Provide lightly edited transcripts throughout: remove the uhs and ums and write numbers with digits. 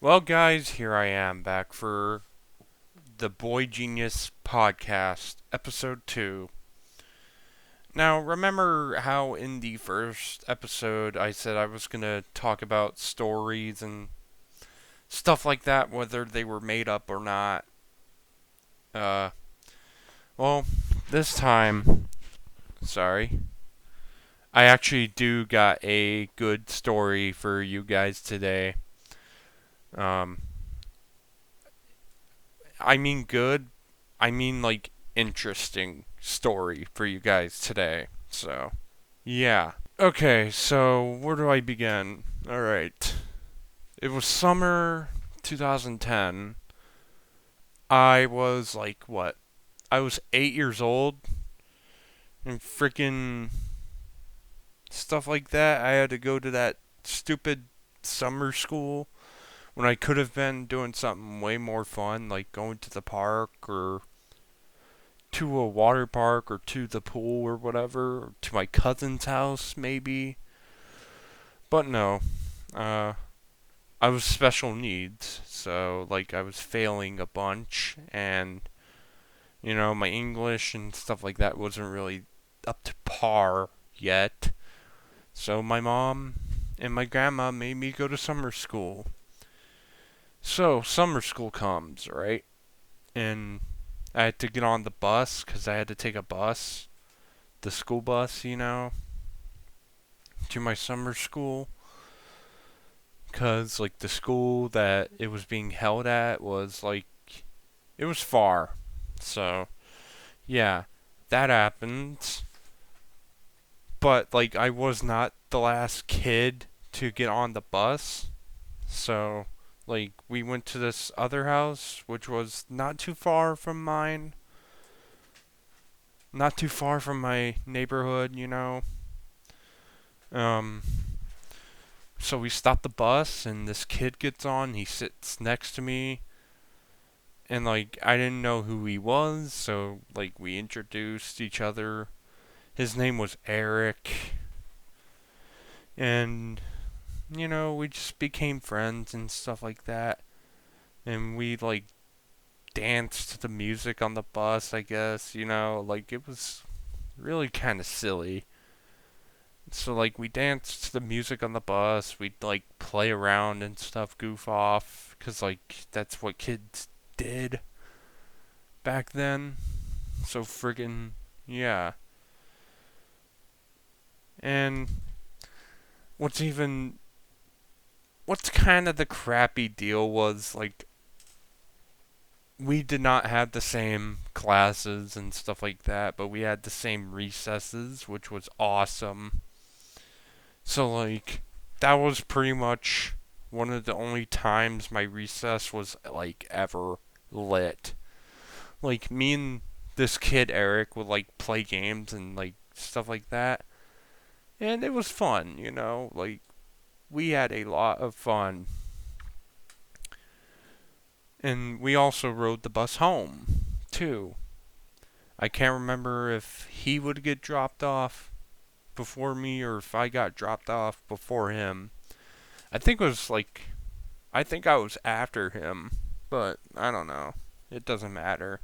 Well, guys, here I am back for the Boy Genius podcast, episode 2. Now, remember how in the first episode I said I was going to talk about stories and stuff like that, whether they were made up or not? Uh, well, this time, sorry, I actually do got a good story for you guys today. Um, I mean good, I mean like interesting story for you guys today. So, yeah. Okay, so where do I begin? Alright. It was summer 2010. I was like, what? I was 8 years old. And freaking stuff like that. I had to go to that stupid summer school when I could have been doing something way more fun, like going to the park or to a water park or to the pool or whatever, or to my cousin's house maybe. But no, uh, I was special needs, so like I was failing a bunch, and my English and stuff like that wasn't really up to par yet. So my mom and my grandma made me go to summer school. So summer school comes, right? And I had to get on the bus because I had to take a bus, the school bus, to my summer school. Because, like, the school that it was being held at was, like, it was far. So, yeah, that happened. But, like, I was not the last kid to get on the bus. So, like, we went to this other house, which was not too far from mine. Not too far from my neighborhood. Um, so we stopped the bus, and this kid gets on. He sits next to me. And, like, I didn't know who he was, so, like, we introduced each other. His name was Eric. And, we just became friends and stuff like that. And we, like, danced to the music on the bus, I guess, like, it was really kind of silly. So, like, we danced to the music on the bus. We'd, like, play around and stuff, goof off, because, like, that's what kids did back then. So friggin', yeah. And what's even, what's kind of the crappy deal was, like, we did not have the same classes and stuff like that, but we had the same recesses, which was awesome. So, like, that was pretty much one of the only times my recess was, like, ever lit. Like, me and this kid, Eric, would, like, play games and, like, stuff like that. And it was fun. Like, we had a lot of fun. And we also rode the bus home, too. I can't remember if he would get dropped off before me or if I got dropped off before him. I think it was like, I think I was after him, but I don't know. It doesn't matter.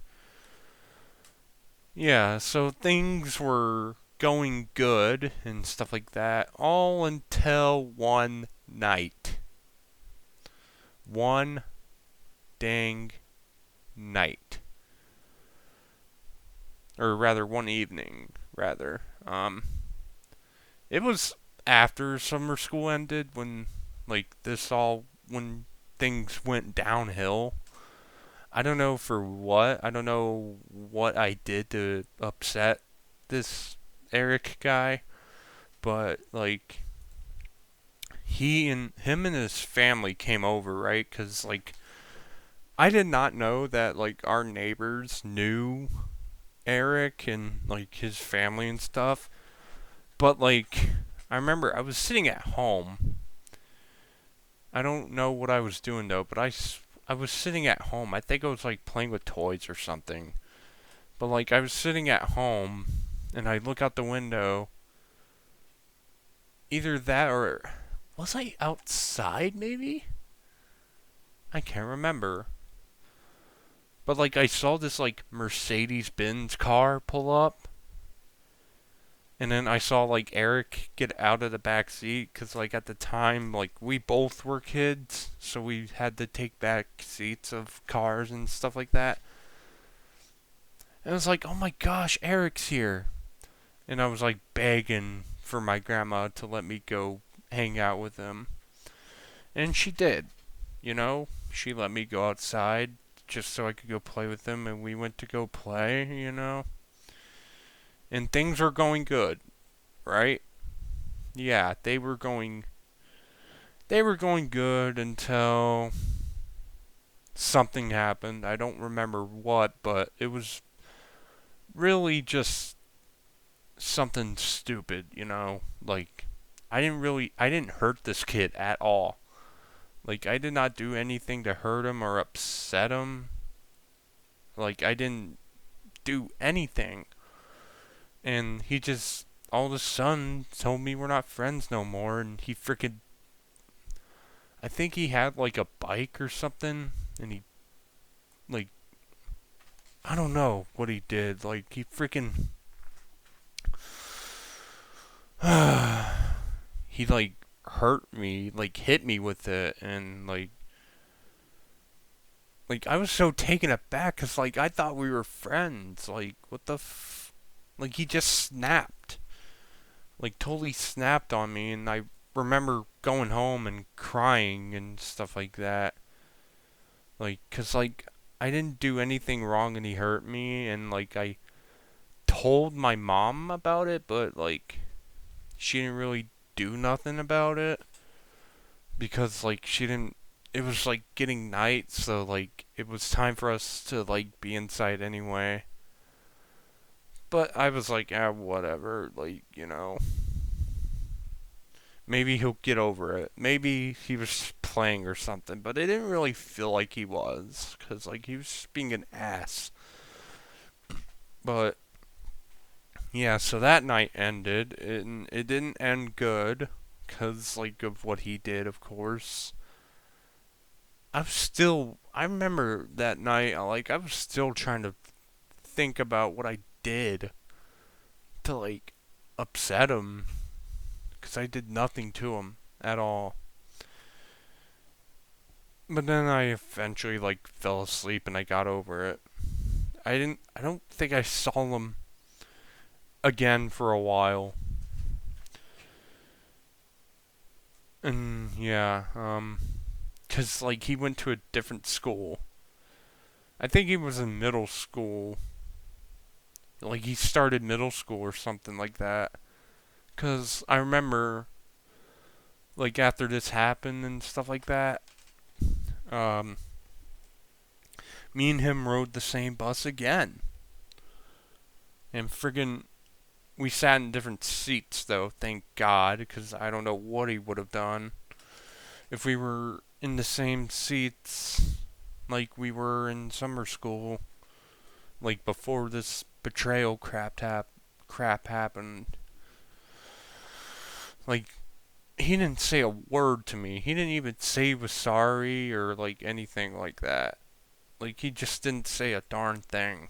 Yeah, so things were going good and stuff like that, all until one night. One dang night. Or rather, one evening, rather. It was after summer school ended when things went downhill. I don't know for what. I don't know what I did to upset this Eric guy, but like him and his family came over, right? Cuz like I did not know that like our neighbors knew Eric and like his family and stuff. But like I remember I was sitting at home. I don't know what I was doing though, but I was sitting at home. I think I was like playing with toys or something. But like I was sitting at home and I look out the window. Either that or was I outside maybe? I can't remember. But, like, I saw this, like, Mercedes-Benz car pull up. And then I saw, like, Eric get out of the back seat. Because, like, at the time, like, we both were kids. So we had to take back seats of cars and stuff like that. And I was like, oh my gosh, Eric's here. And I was, like, begging for my grandma to let me go hang out with him. And she did. You know? She let me go outside just so I could go play with him. And we went to go play, you know? And things were going good, right? Yeah, they were going good until something happened. I don't remember what, but it was really just something stupid, you know? Like I didn't hurt this kid at all. Like I did not do anything to hurt him or upset him. Like I didn't do anything. And he just all of a sudden told me we're not friends no more, and he freaking I think he had like a bike or something, and he like I don't know what he did. Like he freaking he like hurt me, like hit me with it, and like I was so taken aback because like I thought we were friends. Like what the like he just snapped, like totally snapped on me, and I remember going home and crying and stuff like that. Like, cause like I didn't do anything wrong and he hurt me, and like I told my mom about it, but like she didn't really do nothing about it because like she didn't. It was like getting night, so like it was time for us to like be inside anyway. But I was like, ah, whatever, like you know. Maybe he'll get over it. Maybe he was playing or something, but it didn't really feel like he was, cause like he was just being an ass. But yeah, so that night ended, and it didn't end good, cause like of what he did, of course. I remember that night, like I was still trying to think about what I did to like upset him, cause I did nothing to him at all. But then I eventually like fell asleep and I got over it. I don't think I saw him again for a while. And yeah, 'cause like he went to a different school. I think he was in middle school. Like he started middle school or something like that. 'Cause I remember like after this happened and stuff like that, um me and him rode the same bus again. And friggin' we sat in different seats though, thank God, because I don't know what he would have done if we were in the same seats like we were in summer school, like before this betrayal crap happened. Like he didn't say a word to me. He didn't even say he was sorry or like anything like that. Like he just didn't say a darn thing.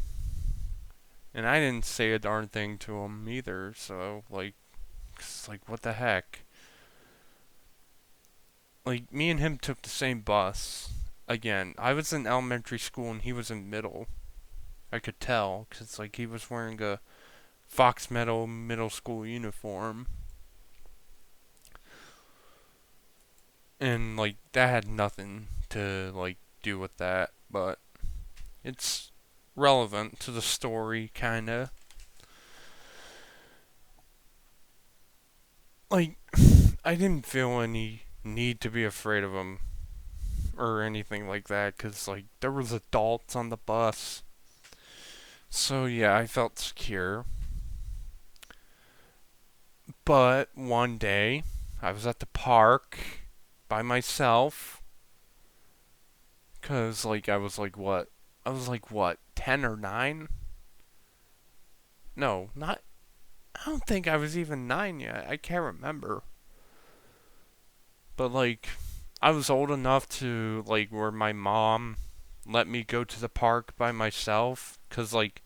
And I didn't say a darn thing to him either, so like it's like what the heck? Like me and him took the same bus. Again, I was in elementary school and he was in middle. I could tell cuz like he was wearing a Fox Meadow middle school uniform. And like that had nothing to like do with that, but it's relevant to the story kinda. Like I didn't feel any need to be afraid of him or anything like that cuz like there was adults on the bus. So yeah, I felt secure. But one day I was at the park by myself cuz like I was like what? I was like what? 10 or 9? No, not I don't think I was even 9 yet. I can't remember. But like I was old enough to, like, where my mom let me go to the park by myself. Because, like,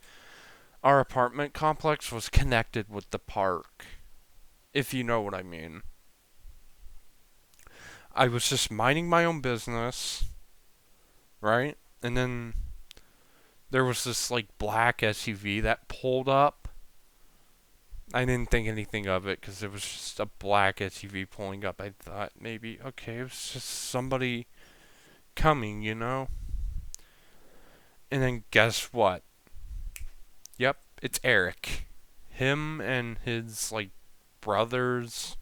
our apartment complex was connected with the park. If you know what I mean. I was just minding my own business, right? And then there was this, like, black SUV that pulled up. I didn't think anything of it because it was just a black SUV pulling up. I thought maybe, okay, it was just somebody coming, you know? And then guess what? Yep, it's Eric. Him and his, like, brothers.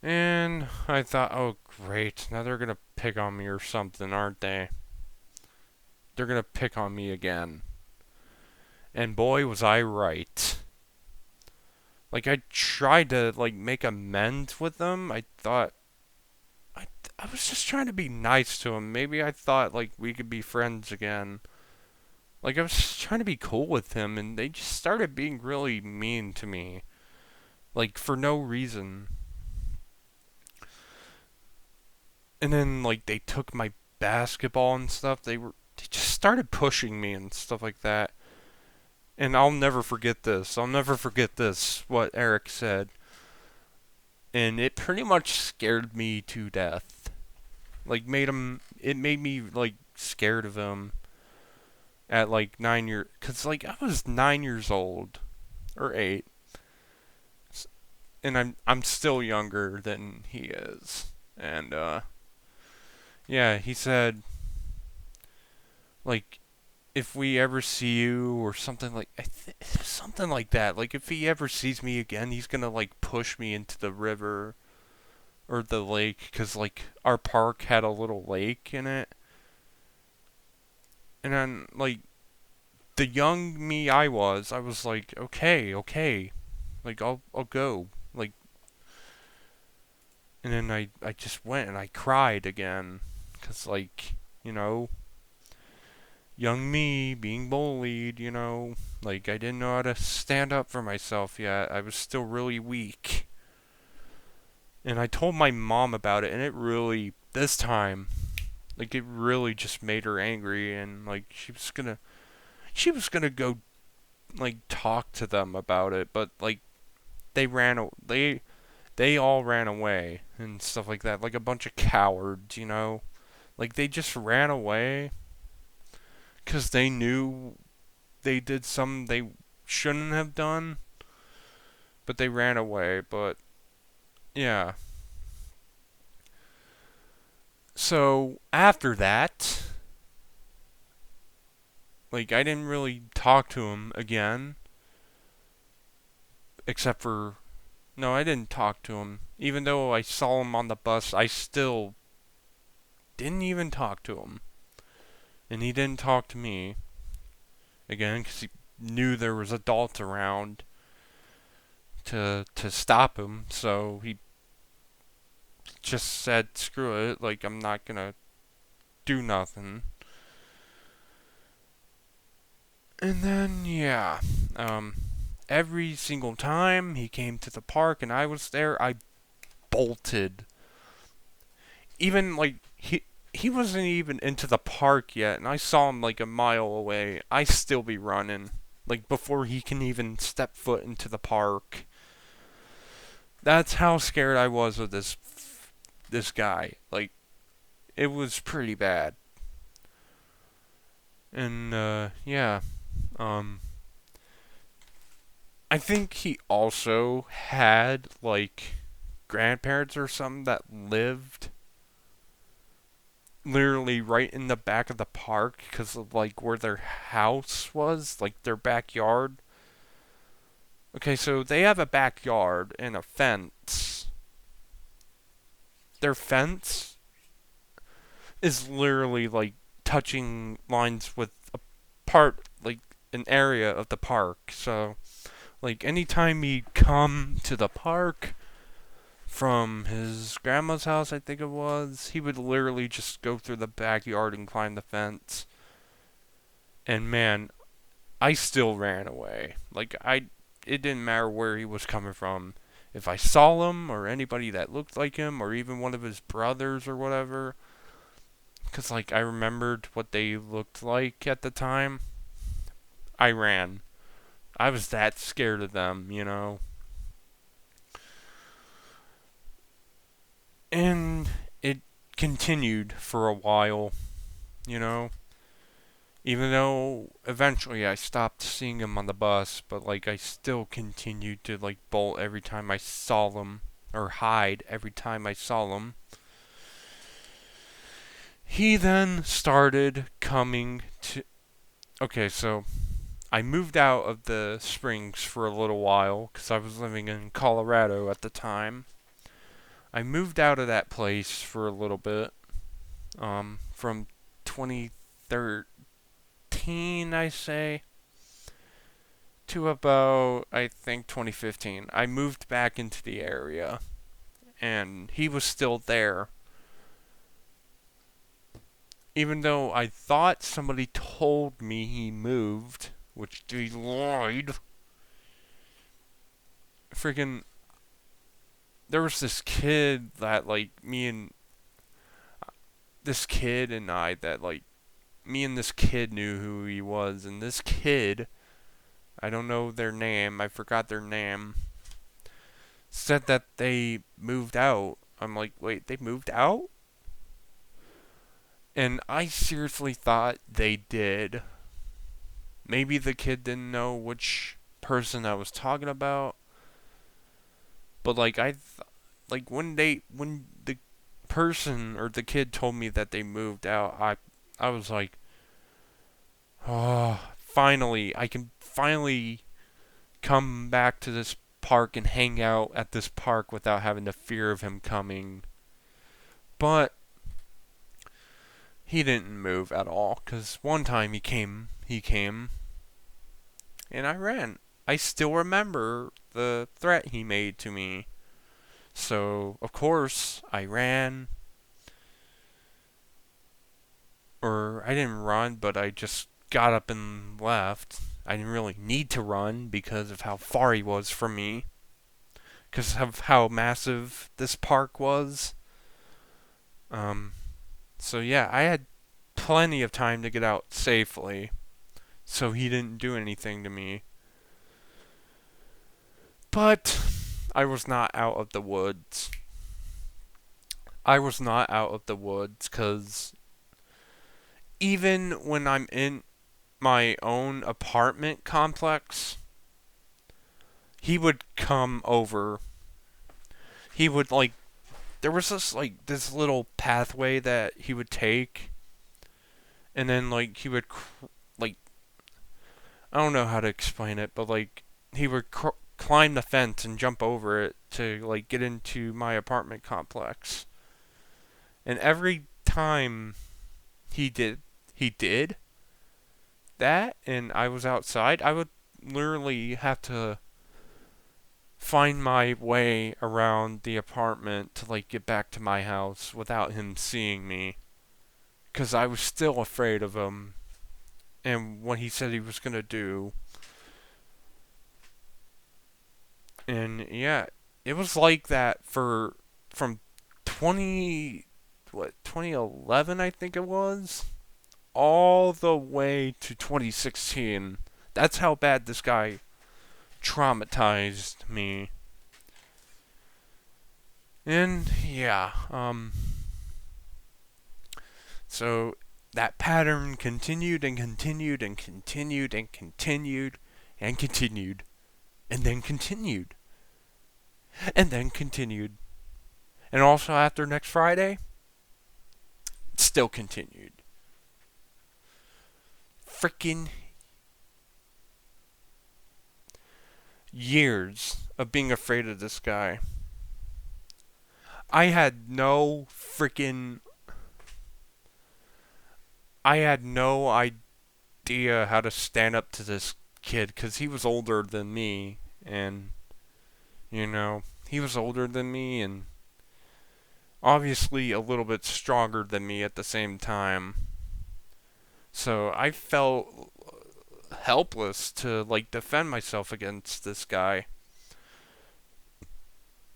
And I thought, oh, great. Now they're gonna pick on me or something, aren't they? They're gonna pick on me again. And boy, was I right. Like, I tried to, like, make amends with them. I thought, I was just trying to be nice to him. Maybe I thought, like, we could be friends again. Like, I was just trying to be cool with him, and they just started being really mean to me. Like, for no reason. And then, like, they took my basketball and stuff. They just started pushing me and stuff like that. And I'll never forget this. I'll never forget this, what Eric said. And it pretty much scared me to death. Like, it made me, like, scared of him at, like, 9 years. Because, like, I was 9 years old. Or 8. And I'm still younger than he is. And, yeah, he said, like, if we ever see you or something like something like that. Like if he ever sees me again, he's gonna like push me into the river or the lake because like our park had a little lake in it. And then like the young me I was like okay, okay, like I'll go like. And then I just went and I cried again because like you know young me being bullied, you know. Like, I didn't know how to stand up for myself yet. I was still really weak. And I told my mom about it, and it really, this time, like, it really just made her angry, and, like, she was gonna go, like, talk to them about it, but, like, they all ran away, and stuff like that, like a bunch of cowards, you know? Like, they just ran away, 'cause they knew they did something they shouldn't have done, but they ran away. But yeah. So after that, like I didn't really talk to him again, except for no, I didn't talk to him. Even though I saw him on the bus, I still didn't even talk to him, and he didn't talk to me again because he knew there was adults around to stop him. So he just said, screw it, like, I'm not gonna do nothing. And then, yeah, every single time he came to the park and I was there, I bolted. Even, like, he wasn't even into the park yet, and I saw him, like, a mile away. I still be running, like, before he can even step foot into the park. That's how scared I was of this guy. Like, it was pretty bad. And yeah, um, I think he also had like grandparents or something that lived literally right in the back of the park because of like where their house was, like their backyard. Okay, so they have a backyard and a fence. Their fence is literally like touching lines with a part, like an area of the park. So, like, anytime he'd come to the park from his grandma's house, I think it was, he would literally just go through the backyard and climb the fence. And man, I still ran away. Like, it didn't matter where he was coming from. if I saw him or anybody that looked like him or even one of his brothers or whatever. Because, like, I remembered what they looked like at the time. I ran. I was that scared of them, you know. And it continued for a while, you know. Even though eventually I stopped seeing him on the bus, but like I still continued to like bolt every time I saw them, or hide every time I saw them. He then started coming to. Okay, so I moved out of the Springs for a little while because I was living in Colorado at the time. I moved out of that place for a little bit, from 2013, I say, to about, I think, 2015. I moved back into the area, and he was still there. Even though I thought somebody told me he moved, which they lied. Freaking, there was this kid that, like, this kid and I, that, like, me and this kid knew who he was, and this kid, I don't know their name, I forgot their name, said that they moved out. I'm like, wait, they moved out? And I seriously thought they did. Maybe the kid didn't know which person I was talking about. But like like when the person or the kid told me that they moved out, I was like, "Oh, finally, I can finally come back to this park and hang out at this park without having the fear of him coming." But he didn't move at all, cuz one time he came and I ran. I still remember the threat he made to me. So, of course, I ran. Or I didn't run, but I just got up and left. I didn't really need to run because of how far he was from me. Because of how massive this park was. Um, so yeah, I had plenty of time to get out safely. So he didn't do anything to me. But I was not out of the woods. I was not out of the woods because even when I'm in my own apartment complex, he would come over. He would like there was this little pathway that he would take, and then like he would like I don't know how to explain it, but like he would climb the fence and jump over it to like get into my apartment complex. And every time he did that and I was outside, I would literally have to find my way around the apartment to like get back to my house without him seeing me, cuz I was still afraid of him and what he said he was going to do. And yeah, it was like that for from 2011, I think it was, all the way to 2016. That's how bad this guy traumatized me. And yeah, so that pattern continued and continued and continued and continued and continued and then continued and then continued. And also after next Friday, it still continued. Freaking years of being afraid of this guy. I had no freaking. I had no idea how to stand up to this kid because he was older than me. And, you know, he was older than me and obviously a little bit stronger than me at the same time. So I felt helpless to, like, defend myself against this guy.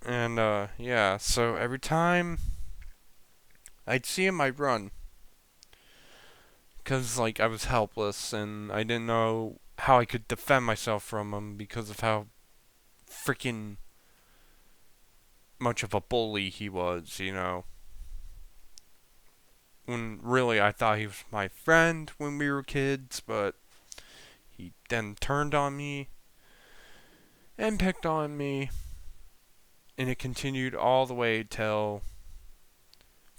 And, yeah, so every time I'd see him, I'd run. Because, like, I was helpless and I didn't know how I could defend myself from him because of how freaking much of a bully he was, you know. When really I thought he was my friend when we were kids, but he then turned on me and picked on me, and it continued all the way till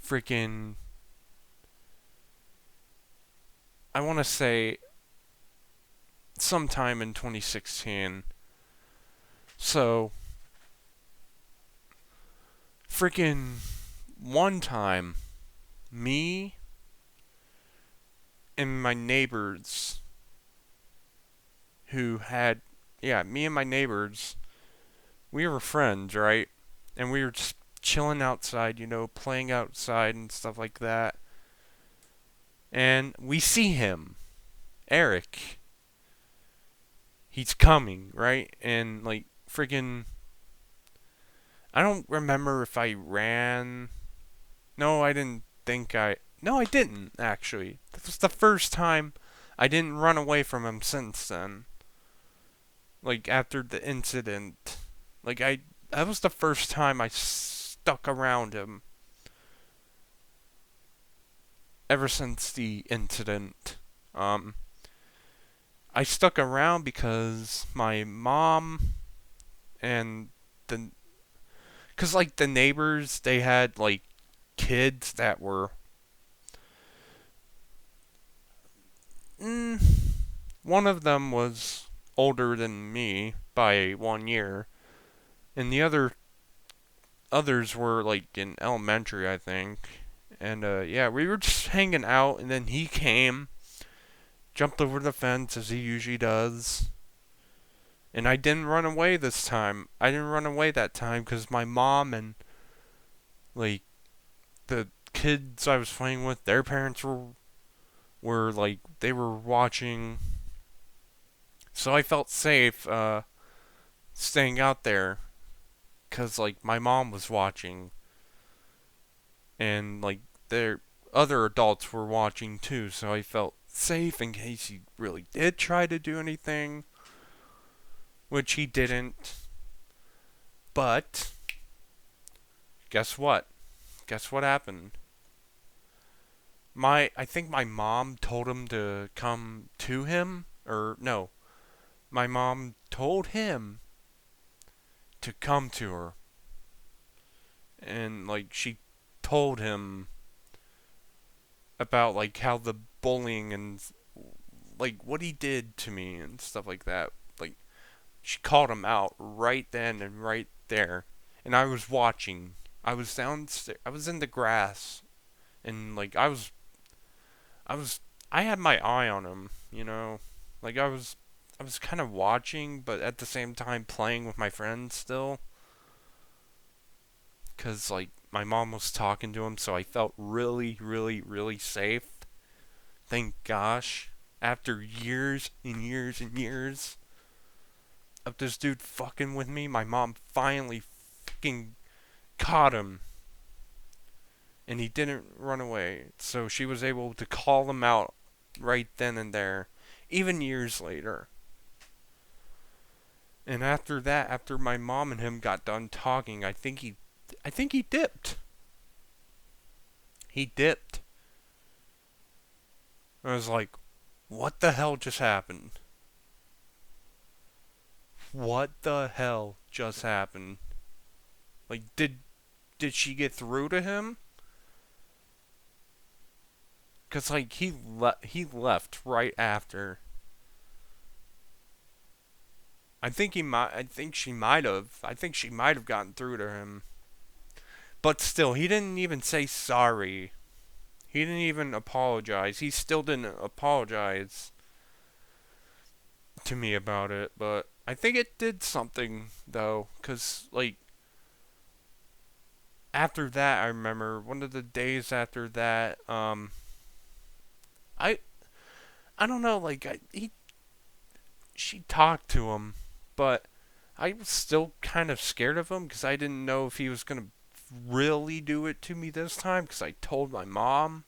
freaking, I want to say, sometime in 2016. So, freaking one time, me and my neighbors who had, yeah, me and my neighbors, we were friends, right? And we were just chilling outside, you know, playing outside and stuff like that. And we see him, Eric. He's coming, right? And like freaking, I don't remember if I ran. No, I didn't think I. No, I didn't actually. That was the first time I didn't run away from him since then. Like after the incident, like I. That was the first time I stuck around him ever since the incident. Um, I stuck around because my mom and the, cause like the neighbors, they had like kids that were, mm, one of them was older than me by 1 year, and the others were like in elementary, I think. And yeah, we were just hanging out, and then he came, jumped over the fence as he usually does. And I didn't run away this time. I didn't run away that time because my mom and like the kids I was playing with, their parents were like they were watching, so I felt safe staying out there because like my mom was watching and like their other adults were watching too, so I felt safe in case he really did try to do anything, which he didn't. But guess what? Guess what happened? I think my mom told him to come to him, or no, my mom told him to come to her, and like she told him about like how the bullying and like what he did to me and stuff like that. Like she called him out right then and right there, and I was watching. I was downstairs. I was in the grass, and like I was, I had my eye on him. You know, like I was kind of watching, but at the same time playing with my friends still. Cause like my mom was talking to him, so I felt really, really, really safe. Thank gosh. After years and years and years of this dude fucking with me, my mom finally fucking caught him. And he didn't run away. So she was able to call him out right then and there, even years later. And after that, after my mom and him got done talking, I think he dipped. He dipped. I was like, what the hell just happened? What the hell just happened? Like, did she get through to him? Cause like he left right after. I think he might. I think she might have. I think she might have gotten through to him. But still, he didn't even say sorry. He didn't even apologize. He still didn't apologize to me about it. But I think it did something though, cause like after that, I remember one of the days after that. I I don't know. Like he she talked to him, but I was still kind of scared of him because I didn't know if he was going to really do it to me this time because I told my mom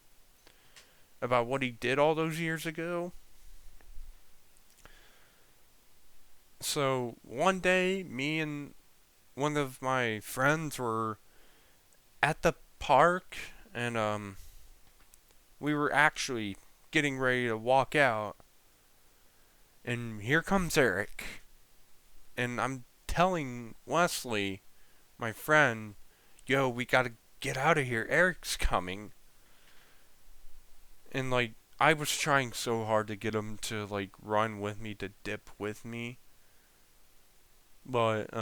about what he did all those years ago. So one day, me and one of my friends were at the park, and we were actually getting ready to walk out, and here comes Eric, and I'm telling Wesley, my friend, yo, we gotta get out of here. Eric's coming. And like I was trying so hard to get him to like run with me, to dip with me. But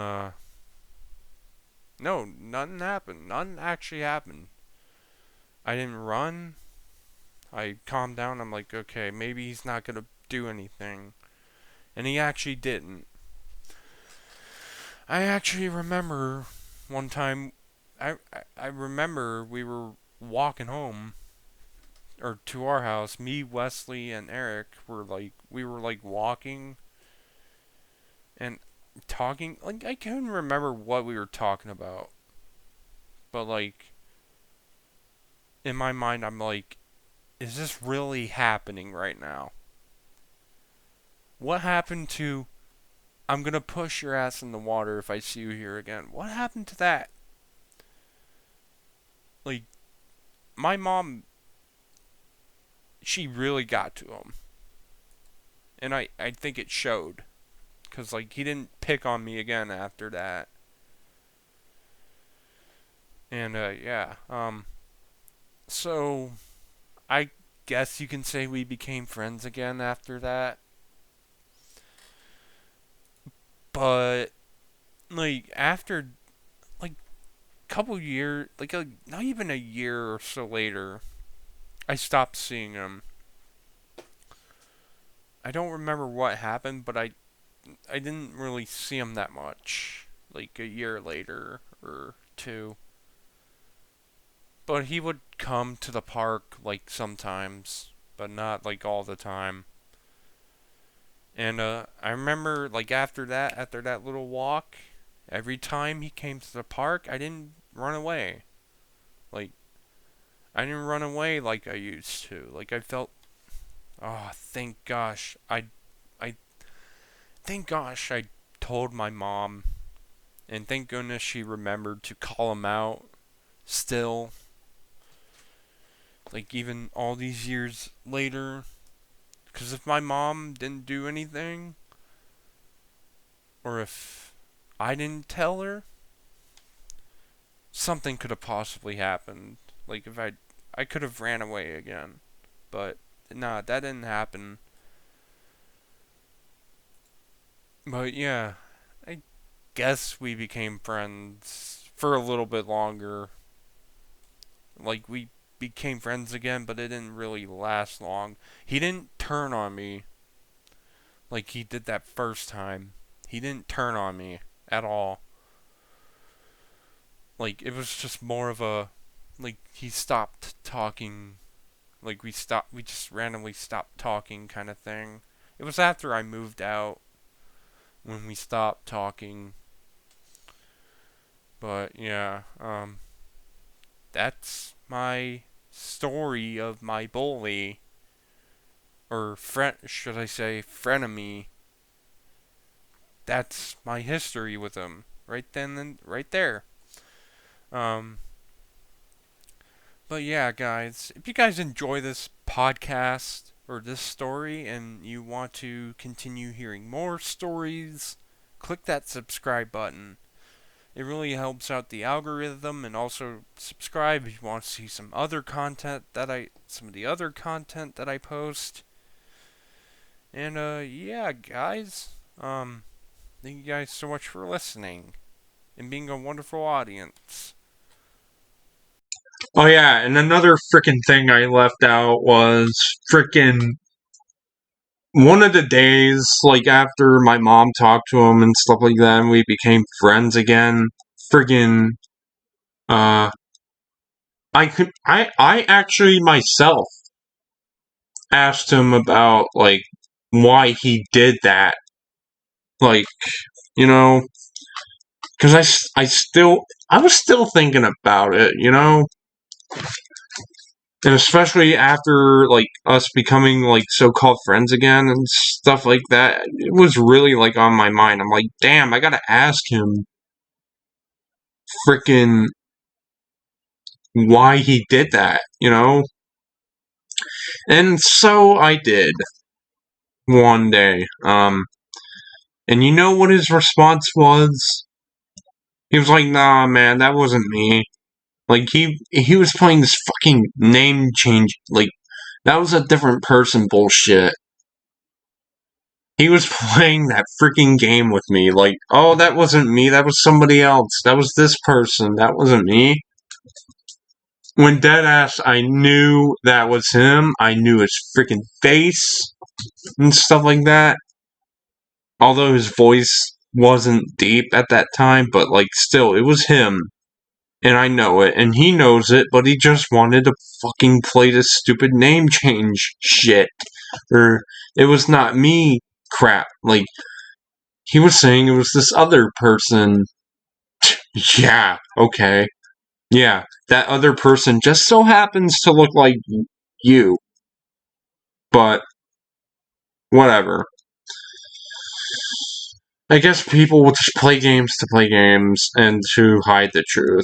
no, nothing happened. Nothing actually happened. I didn't run. I calmed down. I'm like, okay, maybe he's not gonna do anything. And he actually didn't. I actually remember one time I remember we were walking home or to our house. Me, Wesley, and Eric were like we were like walking and talking. Like I couldn't remember what we were talking about, but like in my mind, I'm like, is this really happening right now? What happened to I'm gonna push your ass in the water if I see you here again? What happened to that? Like my mom, she really got to him, and I think it showed, cause like he didn't pick on me again after that. And yeah, so I guess you can say we became friends again after that. But like after like couple years, like not even a year or so later, I stopped seeing him. I don't remember what happened, but I didn't really see him that much. Like a year later or two. But he would come to the park like sometimes, but not like all the time. And I remember like after that little walk, every time he came to the park, I didn't run away. Like I didn't run away like I used to. Like I felt, oh, I thank gosh I told my mom, and thank goodness she remembered to call him out. Still, like even all these years later, because if my mom didn't do anything, or if I didn't tell her, something could have possibly happened. Like if I could have ran away again, but nah, that didn't happen. But yeah, I guess we became friends for a little bit longer. Like we became friends again, but it didn't really last long. He didn't turn on me like he did that first time. He didn't turn on me at all. Like it was just more of a like he stopped talking. Like we just randomly stopped talking kind of thing. It was after I moved out when we stopped talking. But yeah, that's my story of my bully, or should I say frenemy. That's my history with him, right then and right there. Um, but yeah, guys, if you guys enjoy this podcast or this story and you want to continue hearing more stories, click that subscribe button. It really helps out the algorithm, and also subscribe if you want to see some of the other content that I post. And yeah, guys, thank you guys so much for listening and being a wonderful audience. Oh yeah, and another freaking thing I left out was freaking one of the days, like after my mom talked to him and stuff like that, and we became friends again. Freaking, uh, I actually myself asked him about like why he did that. Like, you know, because I was still thinking about it, you know, and especially after like us becoming like so-called friends again and stuff like that, it was really like on my mind. I'm like, damn, I gotta ask him, freaking, why he did that, you know, and so I did one day. And you know what his response was? He was like, "Nah, man, that wasn't me." Like he was playing this fucking name change, like that was a different person bullshit. He was playing that freaking game with me, like, oh, that wasn't me, that was somebody else, that was this person, that wasn't me. When deadass, I knew that was him. I knew his freaking face and stuff like that. Although his voice wasn't deep at that time, but like still, it was him. And I know it, and he knows it, but he just wanted to fucking play this stupid name change shit. Or, it was not me crap. Like, he was saying it was this other person. Yeah, okay. Yeah, that other person just so happens to look like you. But, whatever. I guess people will just play games to play games and to hide the truth.